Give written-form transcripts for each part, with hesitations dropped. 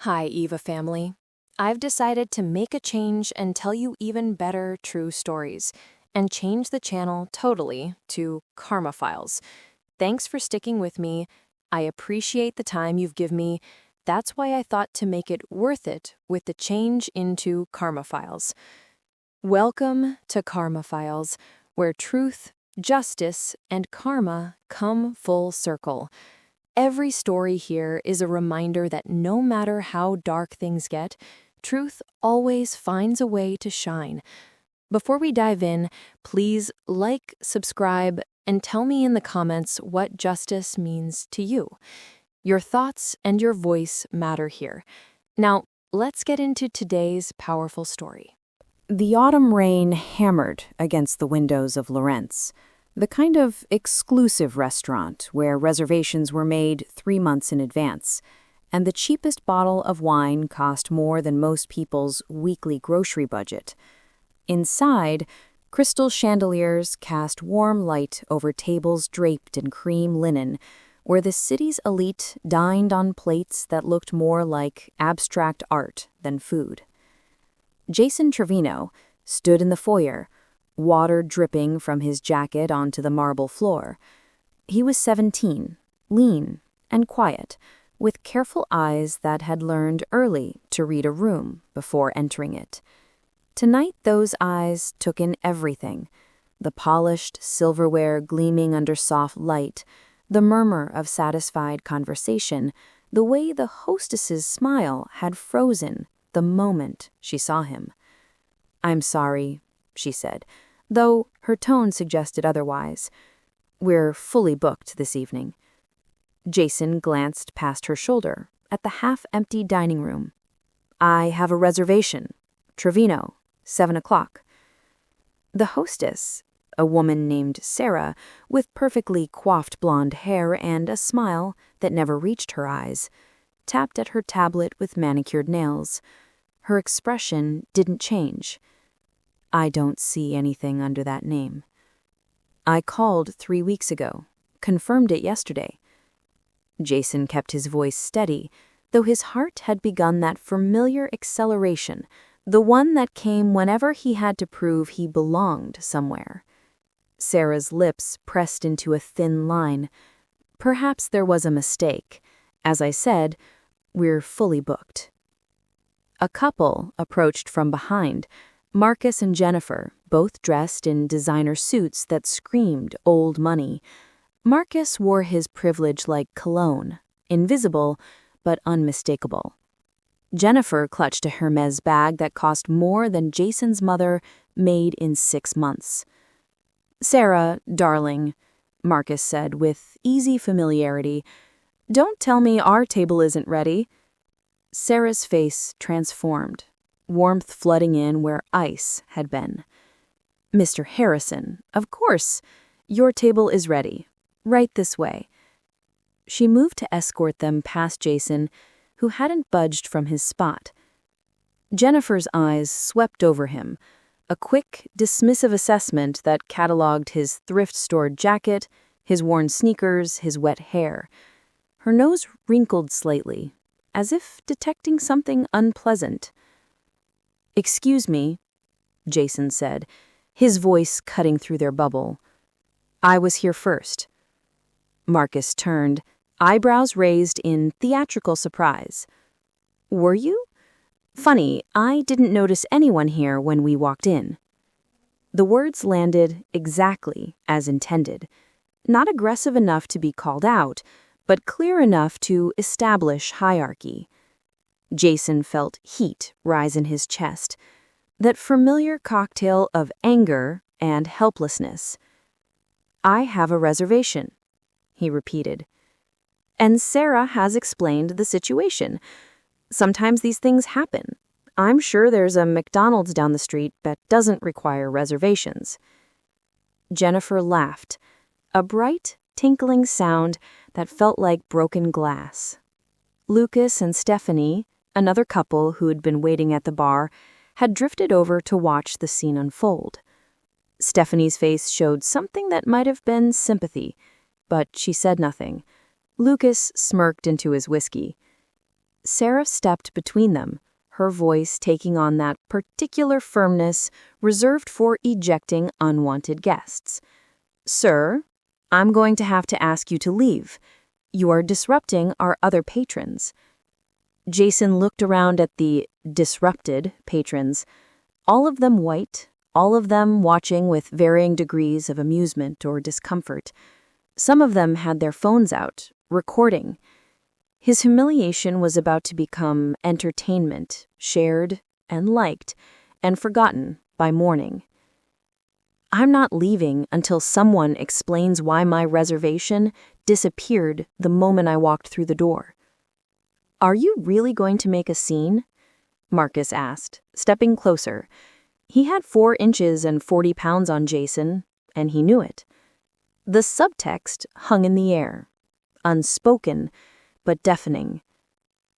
Hi, Eva family. I've decided to make a change and tell you even better true stories, and change the channel totally to Karma Files. Thanks for sticking with me. I appreciate the time you've given me. That's why I thought to make it worth it with the change into Karma Files. Welcome to Karma Files, where truth, justice, and karma come full circle. Every story here is a reminder that no matter how dark things get, truth always finds a way to shine. Before we dive in, please like, subscribe, and tell me in the comments what justice means to you. Your thoughts and your voice matter here. Now, let's get into today's powerful story. The autumn rain hammered against the windows of Lorentz, the kind of exclusive restaurant where reservations were made 3 months in advance, and the cheapest bottle of wine cost more than most people's weekly grocery budget. Inside, crystal chandeliers cast warm light over tables draped in cream linen, where the city's elite dined on plates that looked more like abstract art than food. Jason Trevino stood in the foyer, water dripping from his jacket onto the marble floor. He was 17, lean and quiet, with careful eyes that had learned early to read a room before entering it. Tonight those eyes took in everything: the polished silverware gleaming under soft light, the murmur of satisfied conversation, the way the hostess's smile had frozen the moment she saw him. "I'm sorry," she said, though her tone suggested otherwise. "We're fully booked this evening." Jason glanced past her shoulder at the half-empty dining room. "I have a reservation. Trevino, 7 o'clock. The hostess, a woman named Sarah, with perfectly coiffed blonde hair and a smile that never reached her eyes, tapped at her tablet with manicured nails. Her expression didn't change. "I don't see anything under that name. I called 3 weeks ago, confirmed it yesterday." Jason kept his voice steady, though his heart had begun that familiar acceleration, the one that came whenever he had to prove he belonged somewhere. Sarah's lips pressed into a thin line. "Perhaps there was a mistake. As I said, we're fully booked." A couple approached from behind, Marcus and Jennifer, both dressed in designer suits that screamed old money. Marcus wore his privilege like cologne, invisible but unmistakable. Jennifer clutched a Hermes bag that cost more than Jason's mother made in 6 months. "Sarah, darling," Marcus said with easy familiarity, "don't tell me our table isn't ready." Sarah's face transformed, warmth flooding in where ice had been. "Mr. Harrison, of course. Your table is ready. Right this way." She moved to escort them past Jason, who hadn't budged from his spot. Jennifer's eyes swept over him, a quick, dismissive assessment that cataloged his thrift-stored jacket, his worn sneakers, his wet hair. Her nose wrinkled slightly, as if detecting something unpleasant. "Excuse me," Jason said, his voice cutting through their bubble. "I was here first." Marcus turned, eyebrows raised in theatrical surprise. "Were you? Funny, I didn't notice anyone here when we walked in." The words landed exactly as intended, not aggressive enough to be called out, but clear enough to establish hierarchy. Jason felt heat rise in his chest, that familiar cocktail of anger and helplessness. "I have a reservation," he repeated. "And Sarah has explained the situation. Sometimes these things happen. I'm sure there's a McDonald's down the street that doesn't require reservations." Jennifer laughed, a bright, tinkling sound that felt like broken glass. Lucas and Stephanie, another couple who had been waiting at the bar, had drifted over to watch the scene unfold. Stephanie's face showed something that might have been sympathy, but she said nothing. Lucas smirked into his whiskey. Sarah stepped between them, her voice taking on that particular firmness reserved for ejecting unwanted guests. "Sir, I'm going to have to ask you to leave. You are disrupting our other patrons." Jason looked around at the disrupted patrons, all of them white, all of them watching with varying degrees of amusement or discomfort. Some of them had their phones out, recording. His humiliation was about to become entertainment, shared and liked, and forgotten by morning. "I'm not leaving until someone explains why my reservation disappeared the moment I walked through the door." "Are you really going to make a scene?" Marcus asked, stepping closer. He had 4 inches and 40 pounds on Jason, and he knew it. The subtext hung in the air, unspoken, but deafening.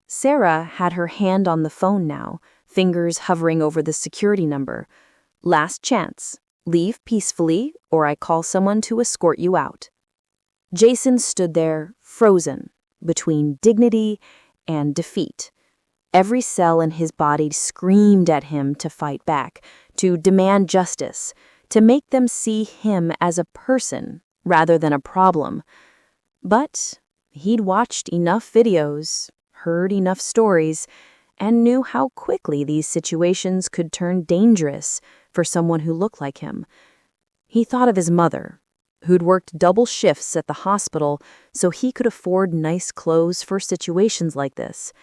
Sarah had her hand on the phone now, fingers hovering over the security number. "Last chance. Leave peacefully, or I call someone to escort you out." Jason stood there, frozen, between dignity and defeat. Every cell in his body screamed at him to fight back, to demand justice, to make them see him as a person rather than a problem. But he'd watched enough videos, heard enough stories, and knew how quickly these situations could turn dangerous for someone who looked like him. He thought of his mother, who'd worked double shifts at the hospital so he could afford nice clothes for situations like this.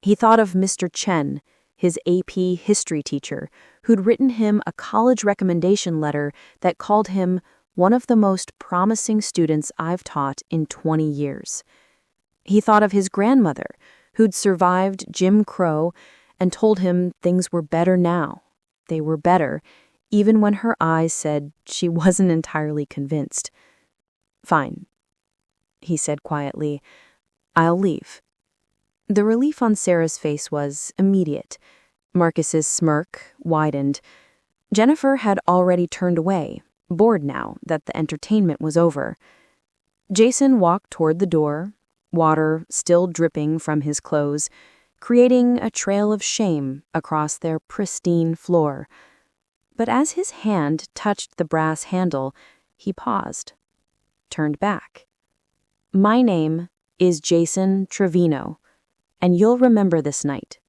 He thought of Mr. Chen, his AP history teacher, who'd written him a college recommendation letter that called him one of the most promising students I've taught in 20 years. He thought of his grandmother, who'd survived Jim Crow and told him things were better now. They were better, even when her eyes said she wasn't entirely convinced. "Fine," he said quietly. "I'll leave." The relief on Sarah's face was immediate. Marcus's smirk widened. Jennifer had already turned away, bored now that the entertainment was over. Jason walked toward the door, water still dripping from his clothes, creating a trail of shame across their pristine floor. But as his hand touched the brass handle, he paused, turned back. "My name is Jason Trevino, and you'll remember this night."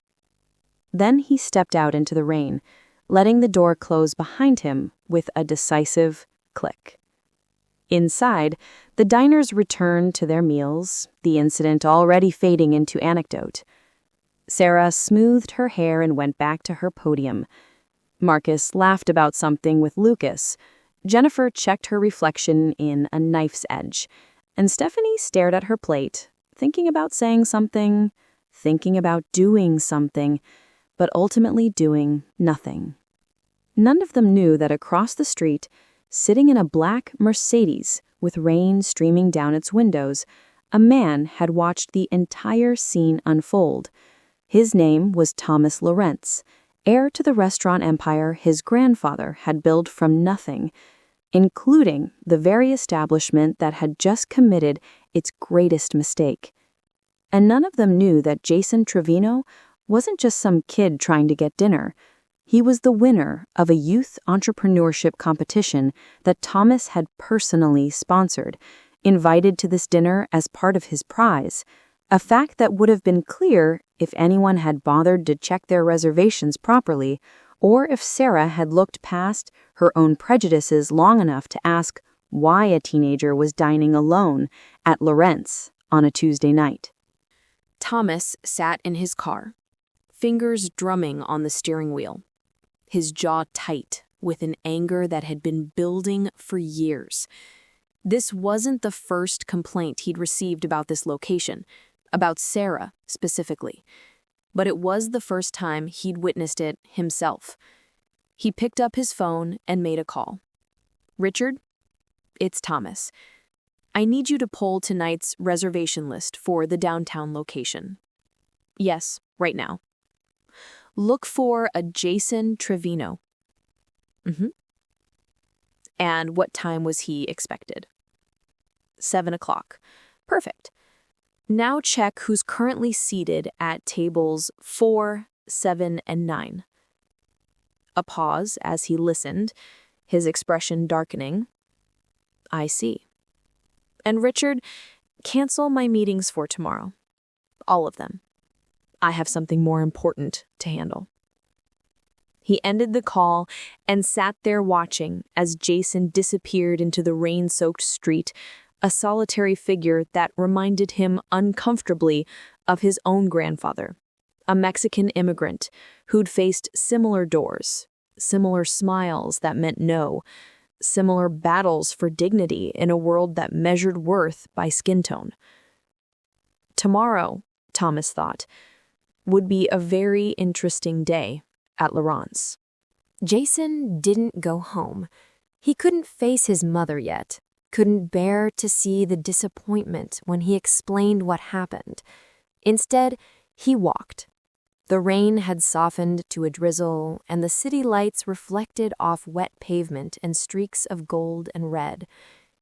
Then he stepped out into the rain, letting the door close behind him with a decisive click. Inside, the diners returned to their meals, the incident already fading into anecdote. Sarah smoothed her hair and went back to her podium. Marcus laughed about something with Lucas. Jennifer checked her reflection in a knife's edge, and Stephanie stared at her plate, thinking about saying something, thinking about doing something, but ultimately doing nothing. None of them knew that across the street, sitting in a black Mercedes with rain streaming down its windows, a man had watched the entire scene unfold. His name was Thomas Lawrence, heir to the restaurant empire his grandfather had built from nothing, including the very establishment that had just committed its greatest mistake. And none of them knew that Jason Trevino wasn't just some kid trying to get dinner. He was the winner of a youth entrepreneurship competition that Thomas had personally sponsored, invited to this dinner as part of his prize, a fact that would have been clear if anyone had bothered to check their reservations properly, or if Sarah had looked past her own prejudices long enough to ask why a teenager was dining alone at Lawrence on a Tuesday night. Thomas sat in his car, fingers drumming on the steering wheel, his jaw tight with an anger that had been building for years. This wasn't the first complaint he'd received about this location, about Sarah specifically, but it was the first time he'd witnessed it himself. He picked up his phone and made a call. "Richard, it's Thomas. I need you to pull tonight's reservation list for the downtown location." "Yes, right now." "Look for a Jason Trevino." "And what time was he expected?" 7 o'clock. Perfect. Now check who's currently seated at tables 4, 7, and 9. A pause as he listened, his expression darkening. I see. And Richard, cancel my meetings for tomorrow. All of them. I have something more important to handle. He ended the call and sat there watching as Jason disappeared into the rain-soaked street, a solitary figure that reminded him uncomfortably of his own grandfather, a Mexican immigrant who'd faced similar doors, similar smiles that meant no, similar battles for dignity in a world that measured worth by skin tone. Tomorrow, Thomas thought, would be a very interesting day at Laurent's. Jason didn't go home. He couldn't face his mother yet, couldn't bear to see the disappointment when he explained what happened. Instead, he walked. The rain had softened to a drizzle, and the city lights reflected off wet pavement and streaks of gold and red.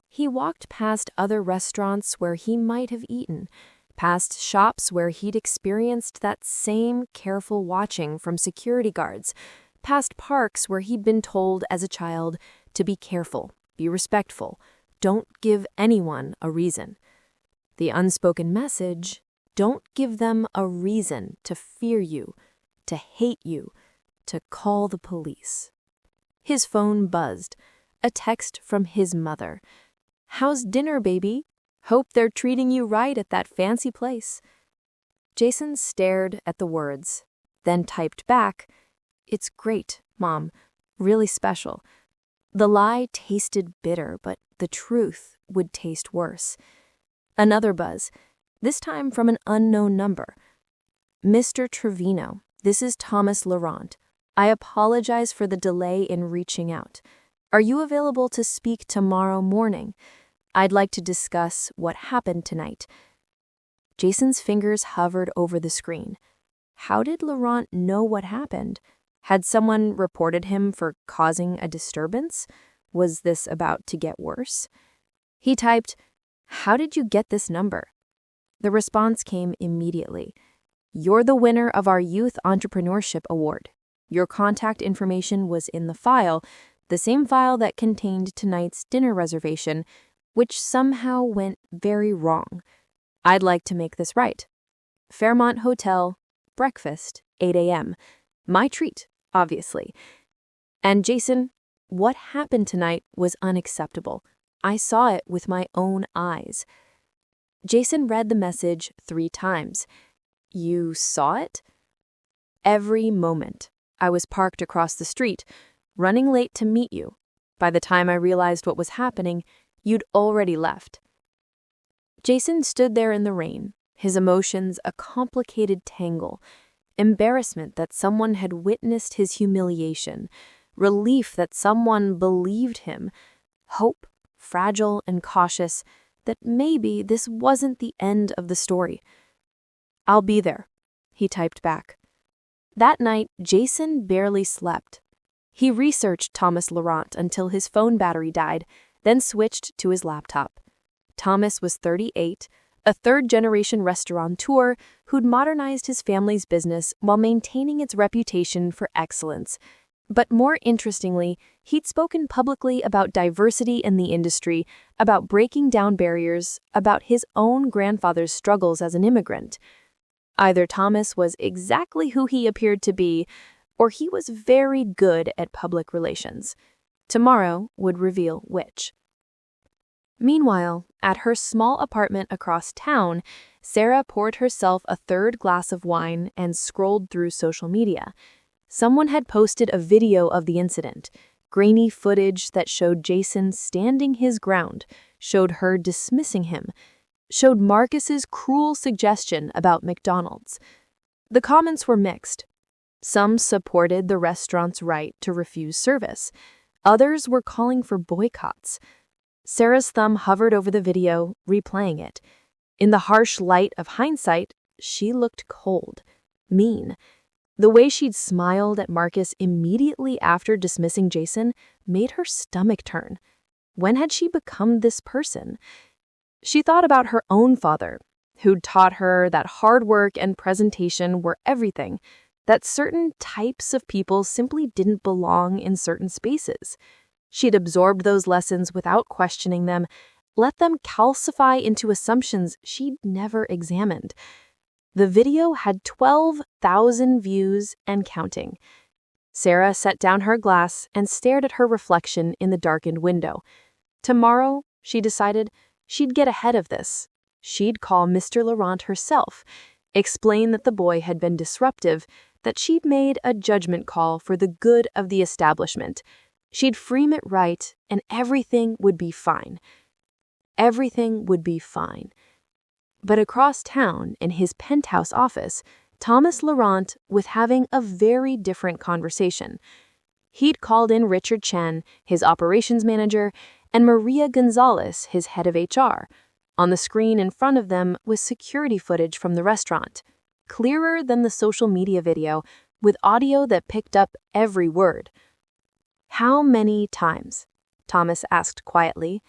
He walked past other restaurants where he might have eaten, past shops where he'd experienced that same careful watching from security guards, past parks where he'd been told as a child to be careful, be respectful, don't give anyone a reason. The unspoken message: don't give them a reason to fear you, to hate you, to call the police. His phone buzzed. A text from his mother. "How's dinner, baby? Hope they're treating you right at that fancy place." Jason stared at the words, then typed back, "It's great, Mom. Really special." The lie tasted bitter, but the truth would taste worse. Another buzz. This time from an unknown number. "Mr. Trevino, this is Thomas Laurent. I apologize for the delay in reaching out. Are you available to speak tomorrow morning? I'd like to discuss what happened tonight." Jason's fingers hovered over the screen. How did Laurent know what happened? Had someone reported him for causing a disturbance? Was this about to get worse? He typed, "How did you get this number?" The response came immediately. "You're the winner of our Youth Entrepreneurship Award. Your contact information was in the file, the same file that contained tonight's dinner reservation, which somehow went very wrong. I'd like to make this right. Fairmont Hotel, breakfast, 8 a.m. My treat, obviously. And Jason, what happened tonight was unacceptable. I saw it with my own eyes." Jason read the message 3 times. "You saw it?" "Every moment. I was parked across the street, running late to meet you. By the time I realized what was happening, you'd already left." Jason stood there in the rain, his emotions a complicated tangle. Embarrassment that someone had witnessed his humiliation, relief that someone believed him, hope, fragile and cautious, that maybe this wasn't the end of the story. "I'll be there," he typed back. That night, Jason barely slept. He researched Thomas Laurent until his phone battery died, then switched to his laptop. Thomas was 38, a third-generation restaurateur who'd modernized his family's business while maintaining its reputation for excellence. But more interestingly, he'd spoken publicly about diversity in the industry, about breaking down barriers, about his own grandfather's struggles as an immigrant. Either Thomas was exactly who he appeared to be, or he was very good at public relations. Tomorrow would reveal which. Meanwhile, at her small apartment across town, Sarah poured herself a third glass of wine and scrolled through social media. Someone had posted a video of the incident, grainy footage that showed Jason standing his ground, showed her dismissing him, showed Marcus's cruel suggestion about McDonald's. The comments were mixed. Some supported the restaurant's right to refuse service. Others were calling for boycotts. Sarah's thumb hovered over the video, replaying it. In the harsh light of hindsight, she looked cold, mean. The way she'd smiled at Marcus immediately after dismissing Jason made her stomach turn. When had she become this person? She thought about her own father, who'd taught her that hard work and presentation were everything, that certain types of people simply didn't belong in certain spaces. She'd absorbed those lessons without questioning them, let them calcify into assumptions she'd never examined. The video had 12,000 views and counting. Sarah set down her glass and stared at her reflection in the darkened window. Tomorrow, she decided, she'd get ahead of this. She'd call Mr. Laurent herself, explain that the boy had been disruptive, that she'd made a judgment call for the good of the establishment. She'd frame it right, and everything would be fine. Everything would be fine. But across town, in his penthouse office, Thomas Laurent was having a very different conversation. He'd called in Richard Chen, his operations manager, and Maria Gonzalez, his head of HR. On the screen in front of them was security footage from the restaurant, clearer than the social media video, with audio that picked up every word. "How many times?" Thomas asked quietly.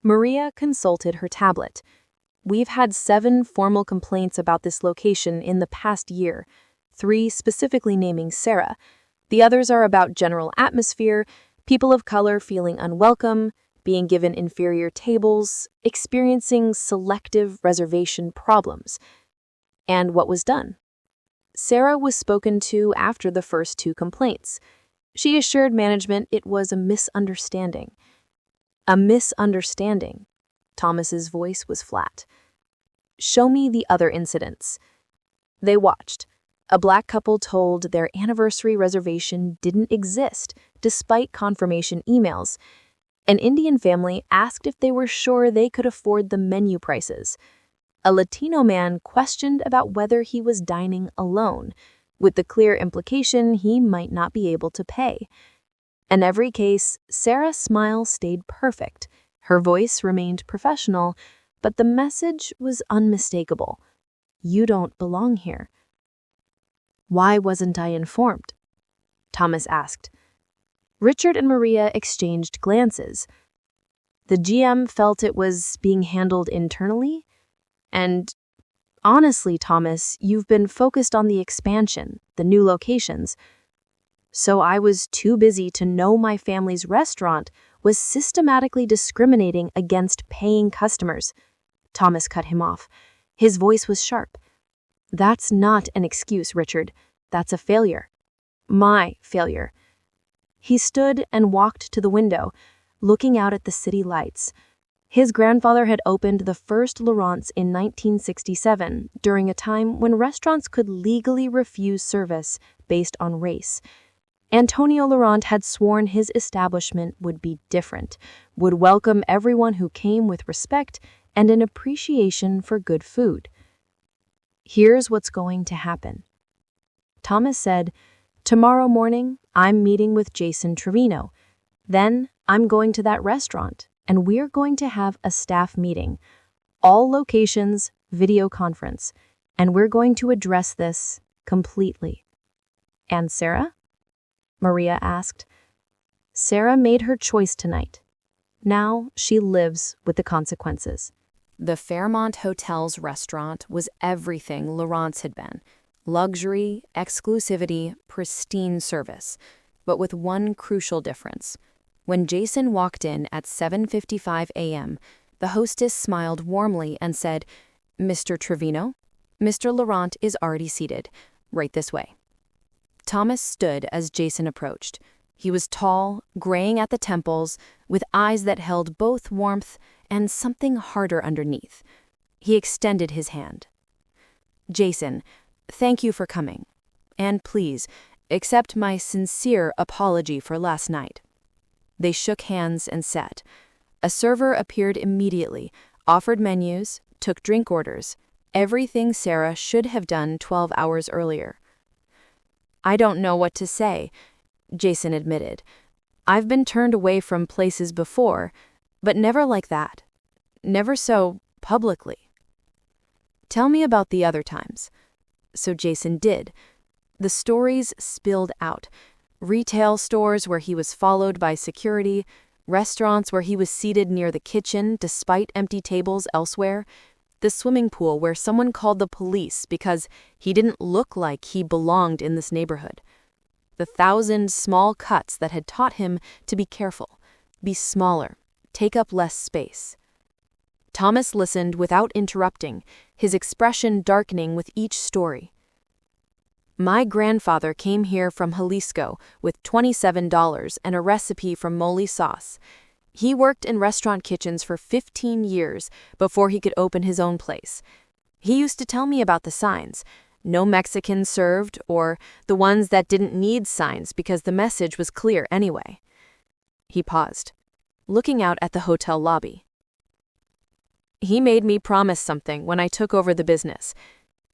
Maria consulted her tablet. "We've had 7 formal complaints about this location in the past year, 3 specifically naming Sarah. The others are about general atmosphere, people of color feeling unwelcome, being given inferior tables, experiencing selective reservation problems." And what was done? Sarah was spoken to after the first 2 complaints. She assured management it was a misunderstanding. A misunderstanding. Thomas's voice was flat. "Show me the other incidents." They watched. A black couple told their anniversary reservation didn't exist, despite confirmation emails. An Indian family asked if they were sure they could afford the menu prices. A Latino man questioned about whether he was dining alone, with the clear implication he might not be able to pay. In every case, Sarah's smile stayed perfect. Her voice remained professional, but the message was unmistakable. "You don't belong here." "Why wasn't I informed?" Thomas asked. Richard and Maria exchanged glances. The GM felt it was being handled internally. And honestly, Thomas, you've been focused on the expansion, the new locations. So I was too busy to know my family's restaurant was systematically discriminating against paying customers. Thomas cut him off. His voice was sharp. "That's not an excuse, Richard. That's a failure. My failure." He stood and walked to the window, looking out at the city lights. His grandfather had opened the first Laurents in 1967, during a time when restaurants could legally refuse service based on race. Antonio Laurent had sworn his establishment would be different, would welcome everyone who came with respect and an appreciation for good food. "Here's what's going to happen." Thomas said, "Tomorrow morning, I'm meeting with Jason Trevino. Then I'm going to that restaurant, and we're going to have a staff meeting. All locations, video conference, and we're going to address this completely." "And Sarah?" Maria asked. "Sarah made her choice tonight. Now she lives with the consequences." The Fairmont Hotel's restaurant was everything Laurent's had been. Luxury, exclusivity, pristine service, but with one crucial difference. When Jason walked in at 7:55 a.m., the hostess smiled warmly and said, "Mr. Trevino, Mr. Laurent is already seated. Right this way." Thomas stood as Jason approached. He was tall, graying at the temples, with eyes that held both warmth and something harder underneath. He extended his hand. "Jason, thank you for coming. And please, accept my sincere apology for last night." They shook hands and sat. A server appeared immediately, offered menus, took drink orders, everything Sarah should have done 12 hours earlier. "I don't know what to say," Jason admitted. "I've been turned away from places before, but never like that. Never so publicly." "Tell me about the other times." So Jason did. The stories spilled out. Retail stores where he was followed by security, restaurants where he was seated near the kitchen despite empty tables elsewhere. the swimming pool where someone called the police because he didn't look like he belonged in this neighborhood. The 1,000 small cuts that had taught him to be careful, be smaller, take up less space. Thomas listened without interrupting, his expression darkening with each story. My grandfather came here from Jalisco with $27 and a recipe for mole sauce. He worked in restaurant kitchens for 15 years before he could open his own place. He used to tell me about the signs, no Mexicans served, or the ones that didn't need signs because the message was clear anyway. He paused, looking out at the hotel lobby. He made me promise something when I took over the business.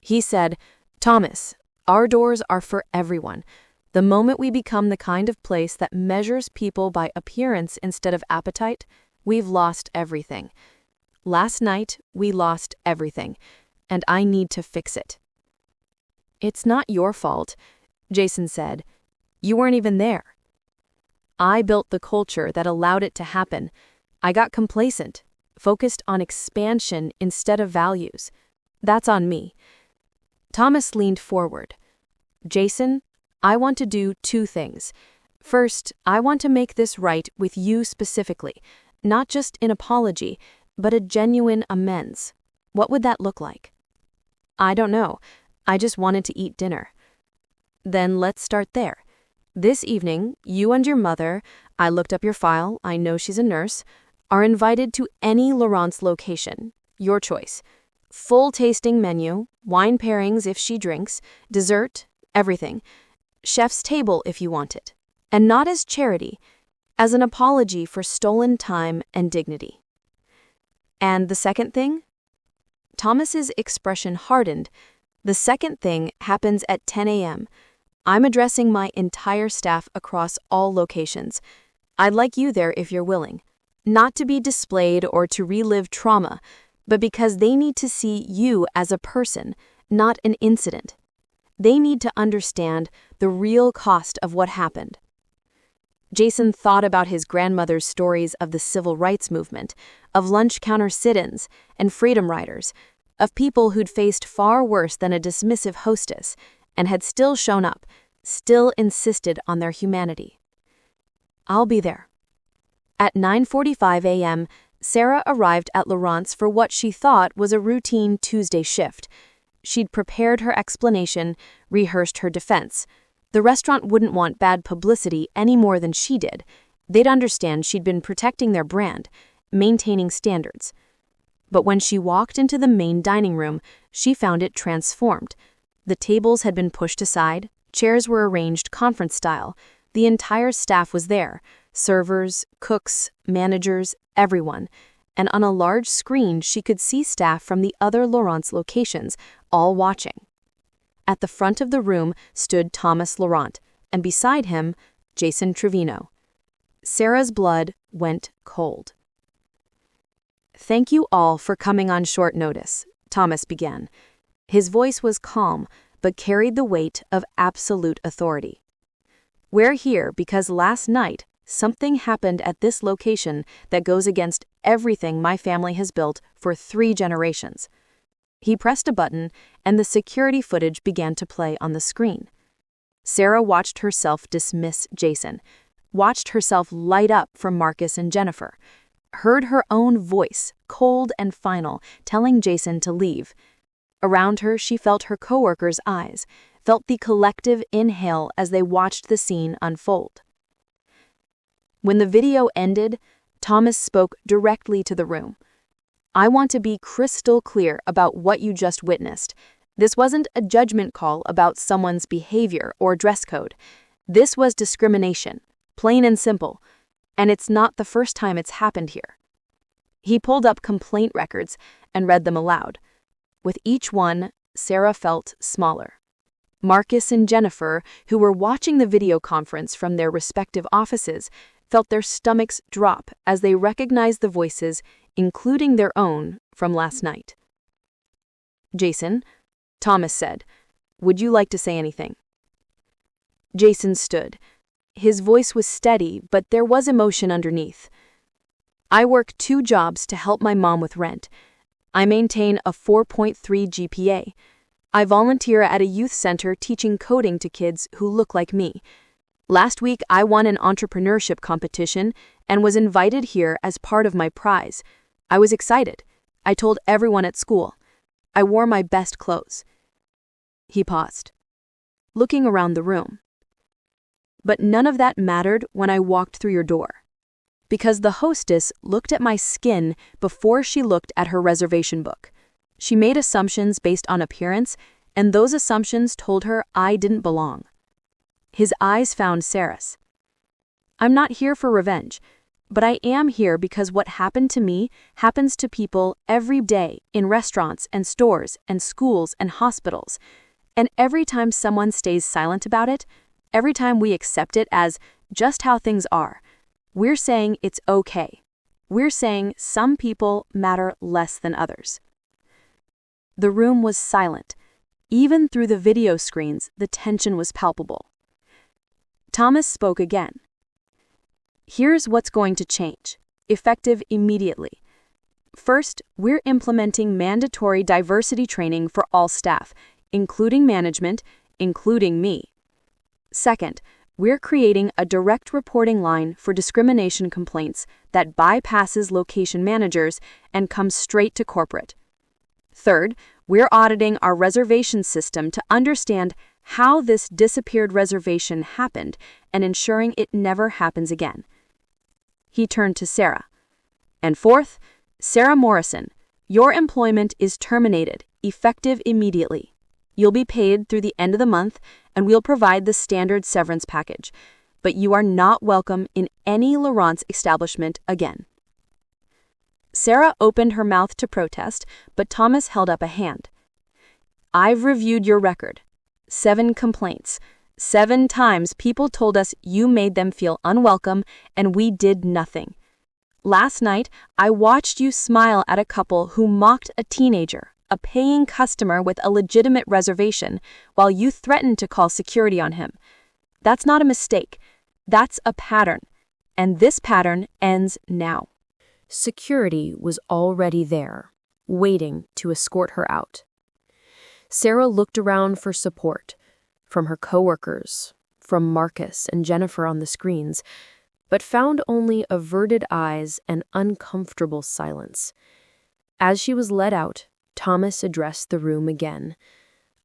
He said, "Thomas, our doors are for everyone. The moment we become the kind of place that measures people by appearance instead of appetite, we've lost everything. Last night, we lost everything, and I need to fix it." "It's not your fault," Jason said. "You weren't even there." "I built the culture that allowed it to happen. I got complacent, focused on expansion instead of values. That's on me." Thomas leaned forward. "Jason, I want to do 2 things. First, I want to make this right with you specifically, not just an apology, but a genuine amends. What would that look like?" "I don't know. I just wanted to eat dinner." "Then let's start there. This evening, you and your mother, I looked up your file, I know she's a nurse, are invited to any Laurent's location, your choice. Full tasting menu, wine pairings if she drinks, dessert, everything. Chef's table if you want it. And not as charity, as an apology for stolen time and dignity." "And the second thing?" Thomas's expression hardened. "The second thing happens at 10 a.m. I'm addressing my entire staff across all locations. I'd like you there if you're willing. Not to be displayed or to relive trauma, but because they need to see you as a person, not an incident. They need to understand the real cost of what happened." Jason thought about his grandmother's stories of the civil rights movement, of lunch counter sit-ins and freedom riders, of people who'd faced far worse than a dismissive hostess and had still shown up, still insisted on their humanity. "I'll be there." At 9:45 a.m., Sarah arrived at Laurent's for what she thought was a routine Tuesday shift. She'd prepared her explanation, rehearsed her defense. The restaurant wouldn't want bad publicity any more than she did. They'd understand she'd been protecting their brand, maintaining standards. But when she walked into the main dining room, she found it transformed. The tables had been pushed aside, chairs were arranged conference style. The entire staff was there, servers, cooks, managers, everyone. And on a large screen, she could see staff from the other Laurent's locations, all watching. At the front of the room stood Thomas Laurent, and beside him, Jason Trevino. Sarah's blood went cold. "Thank you all for coming on short notice," Thomas began. His voice was calm, but carried the weight of absolute authority. "We're here because last night, something happened at this location that goes against everything my family has built for 3 generations. He pressed a button, and the security footage began to play on the screen. Sarah watched herself dismiss Jason, watched herself light up for Marcus and Jennifer, heard her own voice, cold and final, telling Jason to leave. Around her, she felt her coworkers' eyes, felt the collective inhale as they watched the scene unfold. When the video ended, Thomas spoke directly to the room. "I want to be crystal clear about what you just witnessed. This wasn't a judgment call about someone's behavior or dress code. This was discrimination, plain and simple, and it's not the first time it's happened here." He pulled up complaint records and read them aloud. With each one, Sarah felt smaller. Marcus and Jennifer, who were watching the video conference from their respective offices, felt their stomachs drop as they recognized the voices, including their own, from last night. "Jason," Thomas said, "would you like to say anything?" Jason stood. His voice was steady, but there was emotion underneath. "I work 2 jobs to help my mom with rent. I maintain a 4.3 GPA. I volunteer at a youth center teaching coding to kids who look like me. Last week, I won an entrepreneurship competition and was invited here as part of my prize. I was excited. I told everyone at school. I wore my best clothes. He paused, looking around the room. But none of that mattered when I walked through your door, because the hostess looked at my skin before she looked at her reservation book. She made assumptions based on appearance, and those assumptions told her I didn't belong. His eyes found Sarah's. I'm not here for revenge, but I am here because what happened to me happens to people every day in restaurants and stores and schools and hospitals. And every time someone stays silent about it, every time we accept it as just how things are, we're saying it's okay. We're saying some people matter less than others. The room was silent. Even through the video screens, the tension was palpable. Thomas spoke again. Here's what's going to change, effective immediately. First, we're implementing mandatory diversity training for all staff, including management, including me. Second, we're creating a direct reporting line for discrimination complaints that bypasses location managers and comes straight to corporate. Third, we're auditing our reservation system to understand how this disappeared reservation happened and ensuring it never happens again. He turned to Sarah. And fourth, Sarah Morrison, your employment is terminated, effective immediately. You'll be paid through the end of the month, and we'll provide the standard severance package, but you are not welcome in any Laurent's establishment again. Sarah opened her mouth to protest, but Thomas held up a hand. I've reviewed your record. 7 complaints. 7 times people told us you made them feel unwelcome, and we did nothing. Last night, I watched you smile at a couple who mocked a teenager, a paying customer with a legitimate reservation, while you threatened to call security on him. That's not a mistake. That's a pattern. And this pattern ends now. Security was already there, waiting to escort her out. Sarah looked around for support, from her coworkers, from Marcus and Jennifer on the screens, but found only averted eyes and uncomfortable silence. As she was led out, Thomas addressed the room again.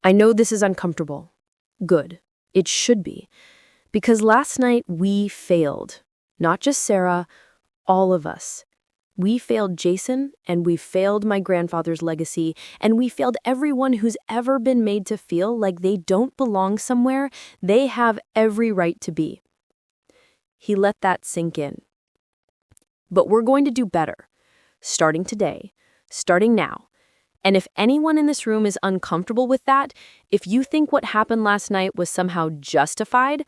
I know this is uncomfortable. Good. It should be. Because last night we failed. Not just Sarah, all of us. We failed Jason, and we failed my grandfather's legacy, and we failed everyone who's ever been made to feel like they don't belong somewhere they have every right to be. He let that sink in. But we're going to do better. Starting today. Starting now. And if anyone in this room is uncomfortable with that, if you think what happened last night was somehow justified,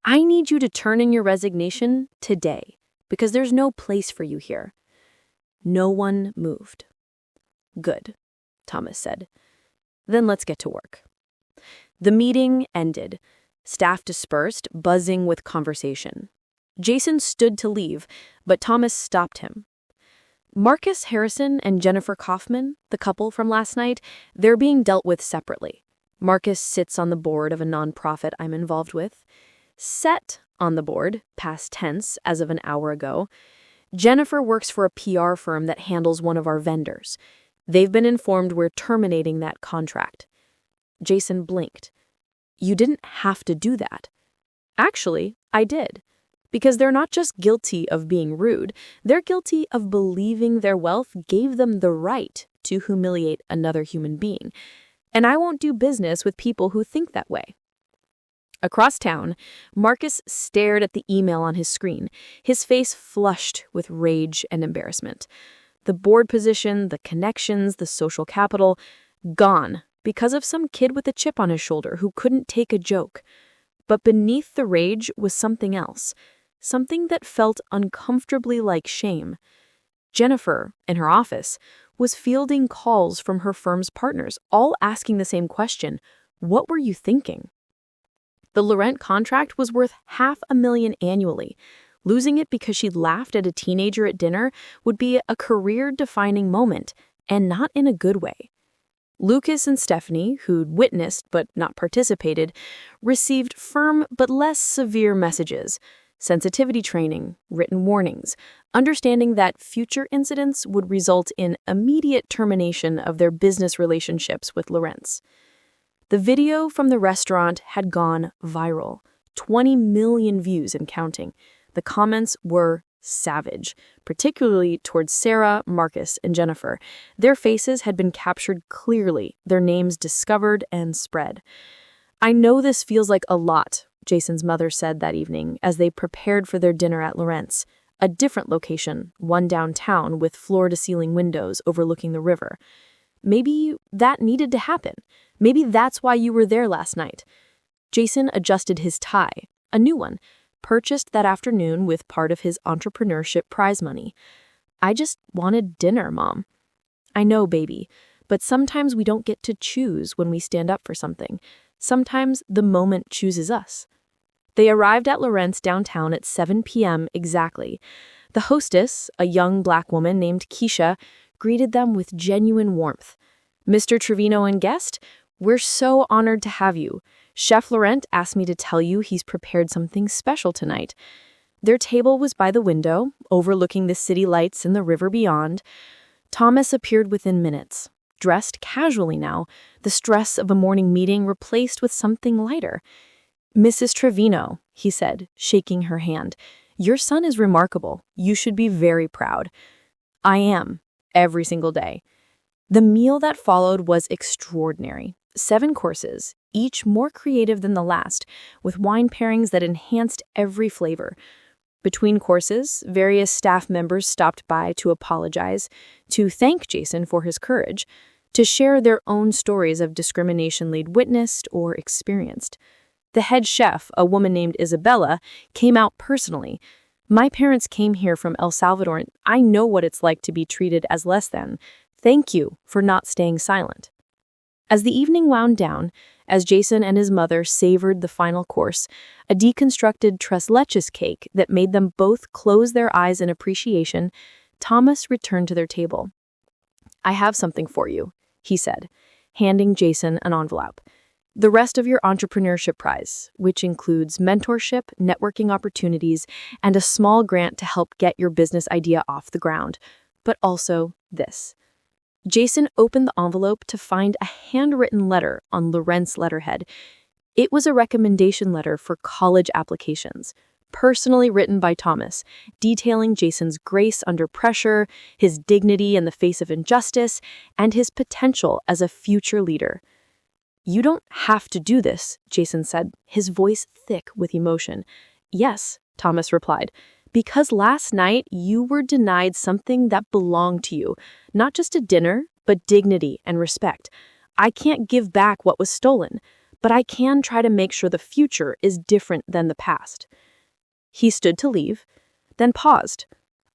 I need you to turn in your resignation today, because there's no place for you here. No one moved. Good, Thomas said. Then let's get to work. The meeting ended. Staff dispersed, buzzing with conversation. Jason stood to leave, but Thomas stopped him. Marcus Harrison and Jennifer Kaufman, the couple from last night, they're being dealt with separately. Marcus sits on the board of a nonprofit I'm involved with. Sat on the board, past tense, as of an hour ago. Jennifer works for a PR firm that handles one of our vendors. They've been informed we're terminating that contract. Jason blinked. You didn't have to do that. Actually, I did. Because they're not just guilty of being rude, they're guilty of believing their wealth gave them the right to humiliate another human being. And I won't do business with people who think that way. Across town, Marcus stared at the email on his screen, his face flushed with rage and embarrassment. The board position, the connections, the social capital, gone because of some kid with a chip on his shoulder who couldn't take a joke. But beneath the rage was something else, something that felt uncomfortably like shame. Jennifer, in her office, was fielding calls from her firm's partners, all asking the same question: what were you thinking? The Laurent contract was worth $500,000 annually. Losing it because she laughed at a teenager at dinner would be a career-defining moment, and not in a good way. Lucas and Stephanie, who'd witnessed but not participated, received firm but less severe messages, sensitivity training, written warnings, understanding that future incidents would result in immediate termination of their business relationships with Lawrence. The video from the restaurant had gone viral, 20 million views and counting. The comments were savage, particularly towards Sarah, Marcus, and Jennifer. Their faces had been captured clearly, their names discovered and spread. "I know this feels like a lot," Jason's mother said that evening as they prepared for their dinner at Lawrence, a different location, one downtown with floor-to-ceiling windows overlooking the river. "Maybe that needed to happen. Maybe that's why you were there last night." Jason adjusted his tie, a new one, purchased that afternoon with part of his entrepreneurship prize money. "I just wanted dinner, Mom." "I know, baby, but sometimes we don't get to choose when we stand up for something. Sometimes the moment chooses us." They arrived at Lawrence downtown at 7 p.m. exactly. The hostess, a young Black woman named Keisha, greeted them with genuine warmth. "Mr. Trevino and guest, we're so honored to have you. Chef Laurent asked me to tell you he's prepared something special tonight." Their table was by the window, overlooking the city lights and the river beyond. Thomas appeared within minutes, dressed casually now, the stress of a morning meeting replaced with something lighter. "Mrs. Trevino," he said, shaking her hand, "your son is remarkable. You should be very proud." "I am, every single day." The meal that followed was extraordinary. 7 courses, each more creative than the last, with wine pairings that enhanced every flavor. Between courses, various staff members stopped by to apologize, to thank Jason for his courage, to share their own stories of discrimination they'd witnessed or experienced. The head chef, a woman named Isabella, came out personally. "My parents came here from El Salvador, and I know what it's like to be treated as less than. Thank you for not staying silent." As the evening wound down, as Jason and his mother savored the final course, a deconstructed tres leches cake that made them both close their eyes in appreciation, Thomas returned to their table. "I have something for you," he said, handing Jason an envelope. "The rest of your entrepreneurship prize, which includes mentorship, networking opportunities, and a small grant to help get your business idea off the ground, but also this." Jason opened the envelope to find a handwritten letter on Lawrence letterhead. It was a recommendation letter for college applications, personally written by Thomas, detailing Jason's grace under pressure, his dignity in the face of injustice, and his potential as a future leader. "You don't have to do this," Jason said, his voice thick with emotion. "Yes," Thomas replied, "because last night you were denied something that belonged to you, not just a dinner, but dignity and respect. I can't give back what was stolen, but I can try to make sure the future is different than the past." He stood to leave, then paused.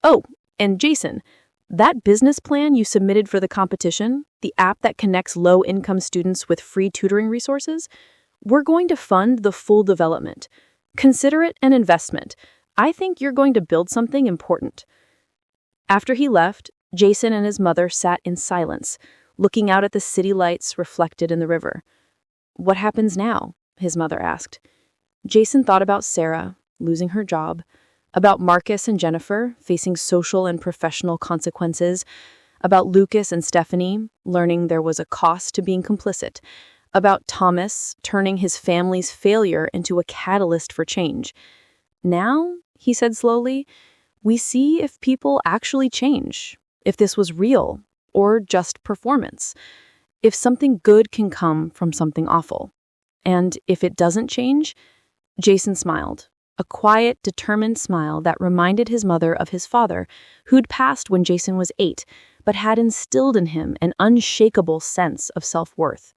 "Oh, and Jason, that business plan you submitted for the competition, the app that connects low-income students with free tutoring resources, we're going to fund the full development. Consider it an investment. I think you're going to build something important." After he left, Jason and his mother sat in silence, looking out at the city lights reflected in the river. "What happens now?" his mother asked. Jason thought about Sarah, losing her job, about Marcus and Jennifer facing social and professional consequences, about Lucas and Stephanie learning there was a cost to being complicit, about Thomas turning his family's failure into a catalyst for change. "Now," he said slowly, "we see if people actually change, if this was real or just performance, if something good can come from something awful. And if it doesn't change." Jason smiled, a quiet, determined smile that reminded his mother of his father, who'd passed when Jason was 8, but had instilled in him an unshakable sense of self-worth.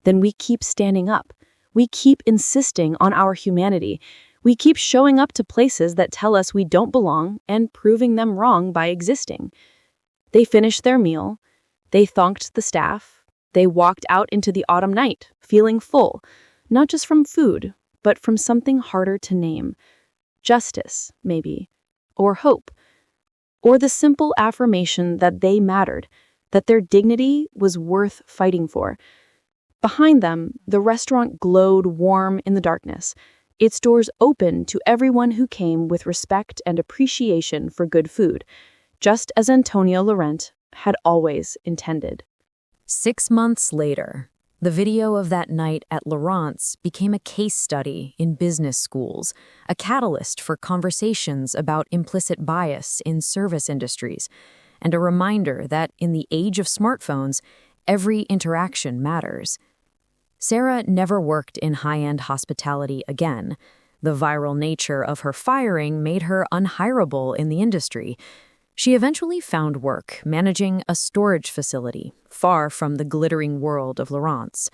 "Then we keep standing up. We keep insisting on our humanity. We keep showing up to places that tell us we don't belong and proving them wrong by existing." They finished their meal. They thanked the staff. They walked out into the autumn night, feeling full, not just from food, but from something harder to name. Justice, maybe, or hope, or the simple affirmation that they mattered, that their dignity was worth fighting for. Behind them, the restaurant glowed warm in the darkness, its doors open to everyone who came with respect and appreciation for good food, just as Antonio Laurent had always intended. 6 months later, the video of that night at Laurent's became a case study in business schools, a catalyst for conversations about implicit bias in service industries, and a reminder that in the age of smartphones, every interaction matters. Sarah never worked in high-end hospitality again. The viral nature of her firing made her unhireable in the industry. She eventually found work managing a storage facility, far from the glittering world of Laurent's.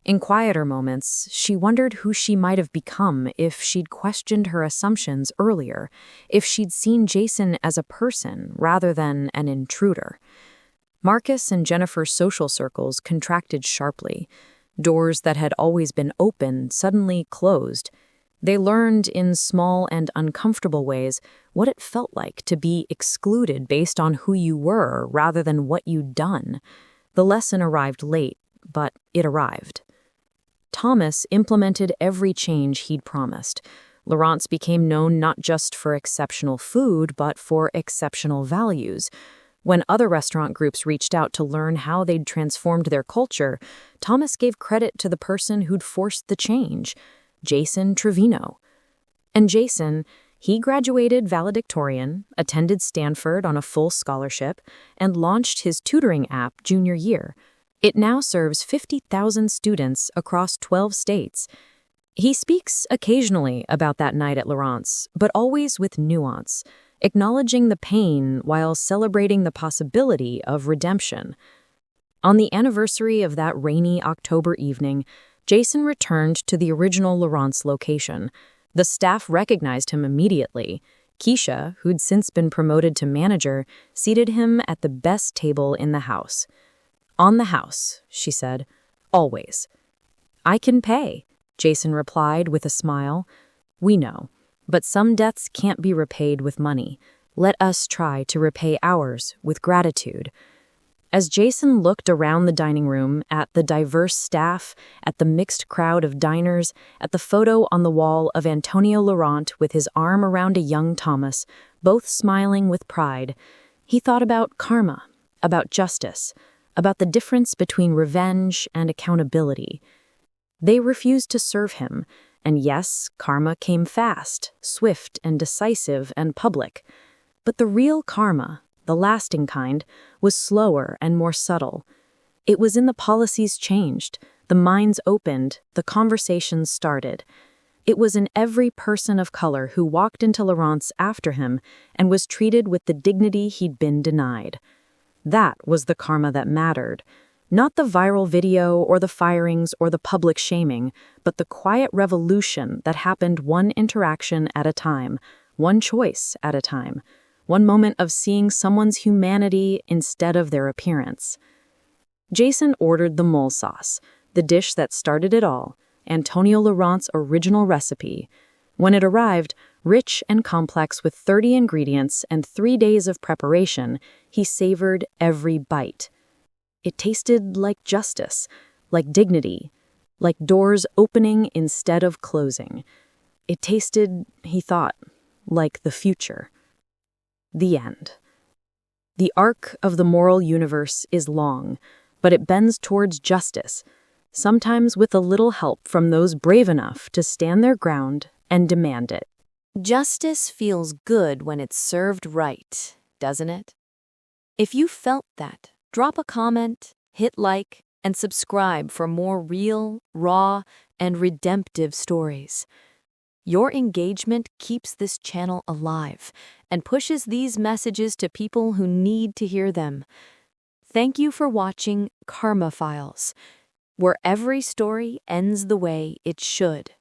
In quieter moments, she wondered who she might have become if she'd questioned her assumptions earlier, if she'd seen Jason as a person rather than an intruder. Marcus and Jennifer's social circles contracted sharply. Doors that had always been open suddenly closed. They learned in small and uncomfortable ways what it felt like to be excluded based on who you were rather than what you'd done. The lesson arrived late, but it arrived. Thomas implemented every change he'd promised. Laurent's became known not just for exceptional food, but for exceptional values. When other restaurant groups reached out to learn how they'd transformed their culture, Thomas gave credit to the person who'd forced the change, Jason Trevino. And Jason, he graduated valedictorian, attended Stanford on a full scholarship, and launched his tutoring app junior year. It now serves 50,000 students across 12 states. He speaks occasionally about that night at Laurent's, but always with nuance, acknowledging the pain while celebrating the possibility of redemption. On the anniversary of that rainy October evening, Jason returned to the original Laurent's location. The staff recognized him immediately. Keisha, who'd since been promoted to manager, seated him at the best table in the house. "On the house," she said. "Always." "I can pay," Jason replied with a smile. "We know. But some debts can't be repaid with money. Let us try to repay ours with gratitude." As Jason looked around the dining room, at the diverse staff, at the mixed crowd of diners, at the photo on the wall of Antonio Laurent with his arm around a young Thomas, both smiling with pride, he thought about karma, about justice, about the difference between revenge and accountability. They refused to serve him, and yes, karma came fast, swift and decisive and public. But the real karma, the lasting kind, was slower and more subtle. It was in the policies changed, the minds opened, the conversations started. It was in every person of color who walked into Laurent's after him and was treated with the dignity he'd been denied. That was the karma that mattered. Not the viral video or the firings or the public shaming, but the quiet revolution that happened one interaction at a time, one choice at a time, one moment of seeing someone's humanity instead of their appearance. Jason ordered the mole sauce, the dish that started it all, Antonio Laurent's original recipe. When it arrived, rich and complex with 30 ingredients and 3 days of preparation, he savored every bite. It tasted like justice, like dignity, like doors opening instead of closing. It tasted, he thought, like the future. The end. The arc of the moral universe is long, but it bends towards justice, sometimes with a little help from those brave enough to stand their ground and demand it. Justice feels good when it's served right, doesn't it? If you felt that, drop a comment, hit like, and subscribe for more real, raw, and redemptive stories. Your engagement keeps this channel alive and pushes these messages to people who need to hear them. Thank you for watching Karma Files, where every story ends the way it should.